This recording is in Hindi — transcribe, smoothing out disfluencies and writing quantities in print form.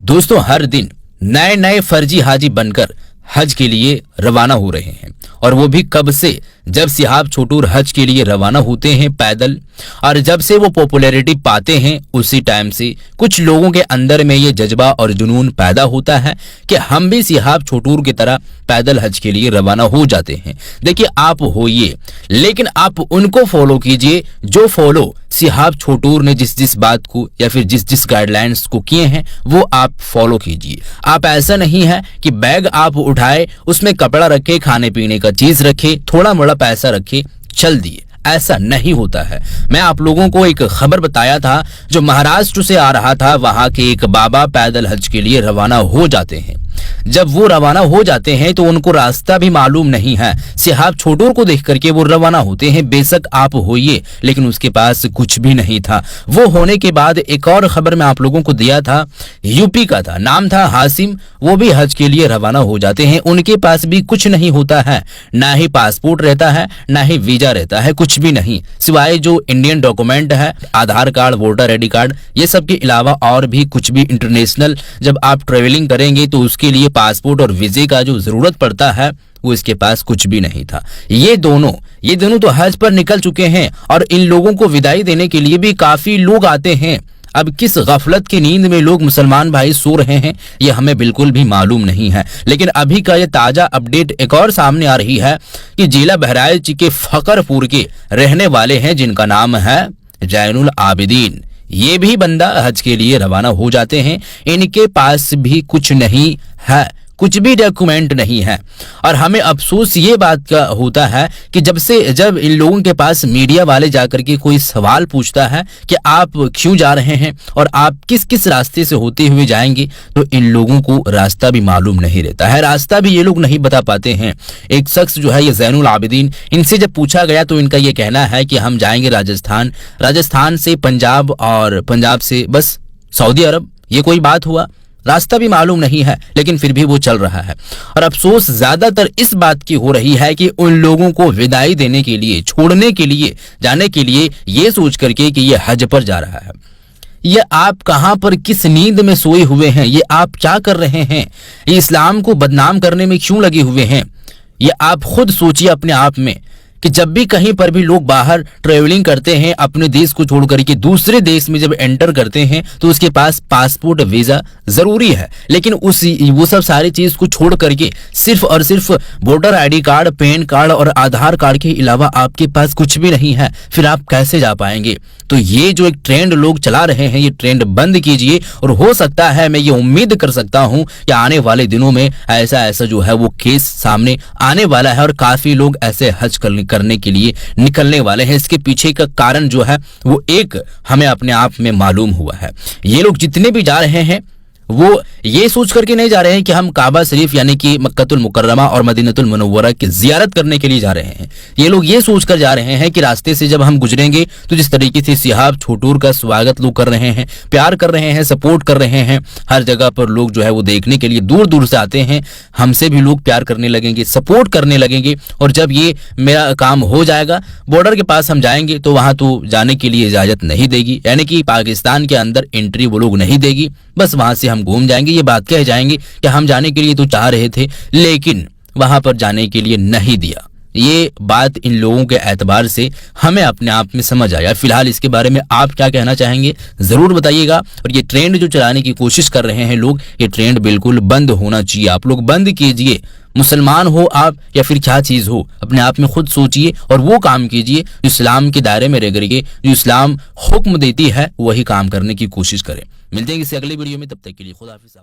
दोस्तों हर दिन नए नए फर्जी हाजी बनकर हज के लिए रवाना हो रहे हैं और वो भी कब से, जब सिहाब छोटूर हज के लिए रवाना होते हैं पैदल और जब से वो पॉपुलैरिटी पाते हैं उसी टाइम से कुछ लोगों के अंदर में ये जज्बा और जुनून पैदा होता है कि हम भी सिहाब छोटूर की तरह पैदल हज के लिए रवाना हो जाते हैं। देखिए आप होइए, लेकिन आप उनको फॉलो कीजिए जो फॉलो सिहाब छोटूर ने जिस बात को या फिर जिस गाइडलाइंस को किए हैं वो आप फॉलो कीजिए। आप ऐसा नहीं है कि बैग आप उठाए, उसमें कपड़ा रखे, खाने पीने का चीज रखे, थोड़ा मोड़ा पैसा रखे, चल दिए। ऐसा नहीं होता है। मैं आप लोगों को एक खबर बताया था जो महाराष्ट्र से आ रहा था। वहां के एक बाबा पैदल हज के लिए रवाना हो जाते हैं। जब वो रवाना हो जाते हैं तो उनको रास्ता भी मालूम नहीं है। सिहाब छोटूर को देख करके वो रवाना होते हैं। बेशक आप होइए, लेकिन उसके पास कुछ भी नहीं था। वो होने के बाद एक और खबर मैं आप लोगों को दिया था, यूपी का था, नाम था हासिम। वो भी हज के लिए रवाना हो जाते हैं। उनके पास भी कुछ नहीं होता है, ना ही पासपोर्ट रहता है, ना ही वीजा रहता है, कुछ भी नहीं, सिवाय जो इंडियन डॉक्यूमेंट है, आधार कार्ड, वोटर आईडी कार्ड, ये सब के अलावा और भी कुछ भी इंटरनेशनल जब आप ट्रेवलिंग करेंगे तो उसके लिए पासपोर्ट और वीजे का जो जरूरत पड़ता है वो इसके पास कुछ भी नहीं था। ये दोनों तो हज पर निकल चुके हैं और इन लोगों को विदाई देने के लिए भी काफी लोग आते हैं। अब किस गफलत की नींद में लोग मुसलमान भाई सो रहे हैं ये हमें बिल्कुल भी मालूम नहीं है। लेकिन अभी का ये ताजा अपडेट एक और सामने आ रही है कि जिला बहराइच के फकरपुर के रहने वाले हैं जिनका नाम है जैनुल आबिदीन। ये भी बंदा हज के लिए रवाना हो जाते हैं। इनके पास भी कुछ नहीं है, कुछ भी डॉक्यूमेंट नहीं है। और हमें अफसोस ये बात का होता है कि जब इन लोगों के पास मीडिया वाले जाकर के कोई सवाल पूछता है कि आप क्यों जा रहे हैं और आप किस किस रास्ते से होते हुए जाएंगे, तो इन लोगों को रास्ता भी मालूम नहीं रहता है, रास्ता भी ये लोग नहीं बता पाते हैं। एक शख्स जो है ये जैनुल आबिदीन, इनसे जब पूछा गया तो इनका ये कहना है कि हम जाएंगे राजस्थान, राजस्थान से पंजाब और पंजाब से बस सऊदी अरब। ये कोई बात हुआ? रास्ता भी मालूम नहीं है, लेकिन फिर भी वो चल रहा है। और अफसोस ज्यादातर इस बात की हो रही है कि उन लोगों को विदाई देने के लिए, छोड़ने के लिए, जाने के लिए ये सोच करके कि ये हज पर जा रहा है। ये आप कहां पर किस नींद में सोए हुए हैं? ये आप क्या कर रहे हैं? ये इस्लाम को बदनाम करने में क्यों लगे हुए हैं? ये आप खुद सोचिए अपने आप में कि जब भी कहीं पर भी लोग बाहर ट्रेवलिंग करते हैं, अपने देश को छोड़ करके दूसरे देश में जब एंटर करते हैं तो उसके पास पासपोर्ट, वीजा जरूरी है। लेकिन वो सब सारी चीज को छोड़ करके सिर्फ और सिर्फ voter ID card, pan card और आधार कार्ड के अलावा आपके पास कुछ भी नहीं है, फिर आप कैसे जा पाएंगे? तो ये जो एक ट्रेंड लोग चला रहे हैं, ये ट्रेंड बंद कीजिए। और हो सकता है, मैं ये उम्मीद कर सकता हूं कि आने वाले दिनों में ऐसा जो है वो केस सामने आने वाला है और काफी लोग ऐसे हज करने के लिए निकलने वाले हैं। इसके पीछे का कारण जो है वो एक हमें अपने आप में मालूम हुआ है। ये लोग जितने भी जा रहे हैं वो ये सोच करके नहीं जा रहे हैं कि हम काबा शरीफ यानी कि मक्कतुल मुकर्रमा और मदीनतुल मुनव्वरा की जियारत करने के लिए जा रहे हैं। ये लोग ये सोच कर जा रहे हैं कि रास्ते से जब हम गुजरेंगे तो जिस तरीके से सिहाब छोटूर का स्वागत लोग कर रहे हैं, प्यार कर रहे हैं, सपोर्ट कर रहे हैं, हर जगह पर लोग जो है वो देखने के लिए दूर दूर से आते हैं, हमसे भी लोग प्यार करने लगेंगे, सपोर्ट करने लगेंगे। और जब ये मेरा काम हो जाएगा, बॉर्डर के पास हम जाएंगे तो वहां तो जाने के लिए इजाजत नहीं देगी, यानी कि पाकिस्तान के अंदर एंट्री वो लोग नहीं देगी। बस वहां से हम घूम जाएंगे, ये बात कह जाएंगे कि हम जाने के लिए तो चाह रहे थे लेकिन वहां पर जाने के लिए नहीं दिया। ये बात इन लोगों के एतबार से हमें अपने आप में समझ आया। फिलहाल इसके बारे में आप क्या कहना चाहेंगे जरूर बताइएगा। और ये ट्रेंड जो चलाने की कोशिश कर रहे हैं लोग, ये ट्रेंड बिल्कुल बंद होना चाहिए। आप लोग बंद कीजिए। मुसलमान हो आप या फिर क्या चीज हो, अपने आप में खुद सोचिए और वो काम कीजिए जो इस्लाम के दायरे में रह करके, जो इस्लाम हुक्म देती है वही काम करने की कोशिश करें। मिलते हैं किसी अगले वीडियो में, तब तक के लिए खुदा हाफिज़।